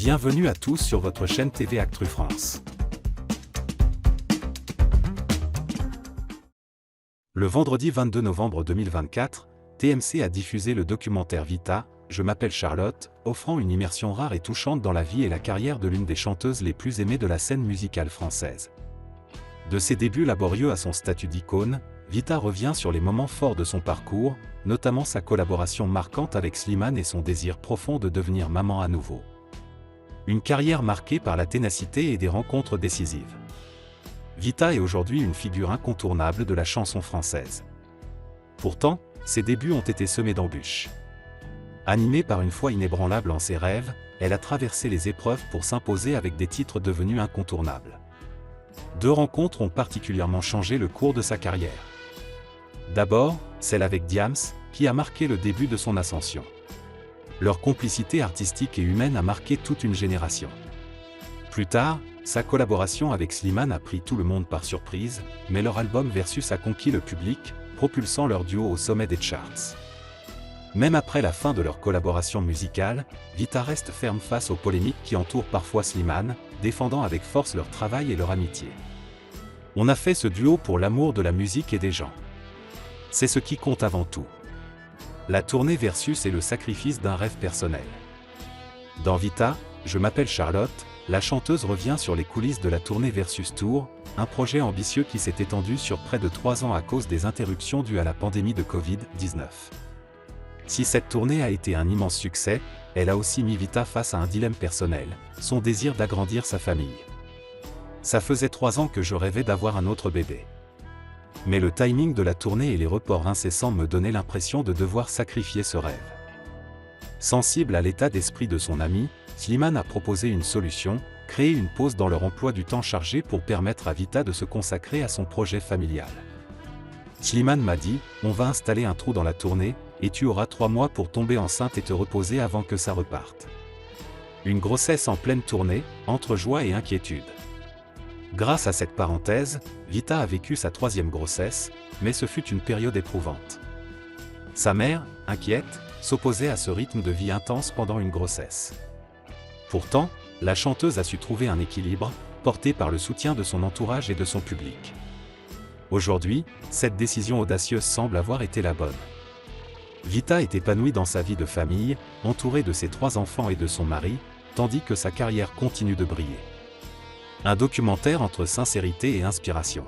Bienvenue à tous sur votre chaîne TV Actu France. Le vendredi 22 novembre 2024, TMC a diffusé le documentaire Vita, Je m'appelle Charlotte, offrant une immersion rare et touchante dans la vie et la carrière de l'une des chanteuses les plus aimées de la scène musicale française. De ses débuts laborieux à son statut d'icône, Vita revient sur les moments forts de son parcours, notamment sa collaboration marquante avec Slimane et son désir profond de devenir maman à nouveau. Une carrière marquée par la ténacité et des rencontres décisives. Vita est aujourd'hui une figure incontournable de la chanson française. Pourtant, ses débuts ont été semés d'embûches. Animée par une foi inébranlable en ses rêves, elle a traversé les épreuves pour s'imposer avec des titres devenus incontournables. Deux rencontres ont particulièrement changé le cours de sa carrière. D'abord, celle avec Diams, qui a marqué le début de son ascension. Leur complicité artistique et humaine a marqué toute une génération. Plus tard, sa collaboration avec Slimane a pris tout le monde par surprise, mais leur album Versus a conquis le public, propulsant leur duo au sommet des charts. Même après la fin de leur collaboration musicale, Vita reste ferme face aux polémiques qui entourent parfois Slimane, défendant avec force leur travail et leur amitié. On a fait ce duo pour l'amour de la musique et des gens. C'est ce qui compte avant tout. La tournée Versus est le sacrifice d'un rêve personnel. Dans Vita, Je m'appelle Charlotte, la chanteuse revient sur les coulisses de la tournée Versus Tour, un projet ambitieux qui s'est étendu sur près de 3 ans à cause des interruptions dues à la pandémie de Covid-19. Si cette tournée a été un immense succès, elle a aussi mis Vita face à un dilemme personnel, son désir d'agrandir sa famille. Ça faisait 3 ans que je rêvais d'avoir un autre bébé. Mais le timing de la tournée et les reports incessants me donnaient l'impression de devoir sacrifier ce rêve. Sensible à l'état d'esprit de son ami, Slimane a proposé une solution, créer une pause dans leur emploi du temps chargé pour permettre à Vita de se consacrer à son projet familial. Slimane m'a dit, on va installer un trou dans la tournée, et tu auras 3 mois pour tomber enceinte et te reposer avant que ça reparte. Une grossesse en pleine tournée, entre joie et inquiétude. Grâce à cette parenthèse, Vita a vécu sa 3e grossesse, mais ce fut une période éprouvante. Sa mère, inquiète, s'opposait à ce rythme de vie intense pendant une grossesse. Pourtant, la chanteuse a su trouver un équilibre, porté par le soutien de son entourage et de son public. Aujourd'hui, cette décision audacieuse semble avoir été la bonne. Vita est épanouie dans sa vie de famille, entourée de ses 3 enfants et de son mari, tandis que sa carrière continue de briller. Un documentaire entre sincérité et inspiration.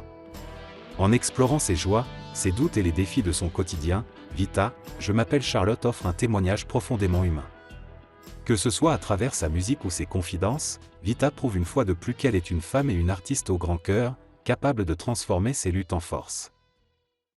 En explorant ses joies, ses doutes et les défis de son quotidien, Vita, Je m'appelle Charlotte offre un témoignage profondément humain. Que ce soit à travers sa musique ou ses confidences, Vita prouve une fois de plus qu'elle est une femme et une artiste au grand cœur, capable de transformer ses luttes en force.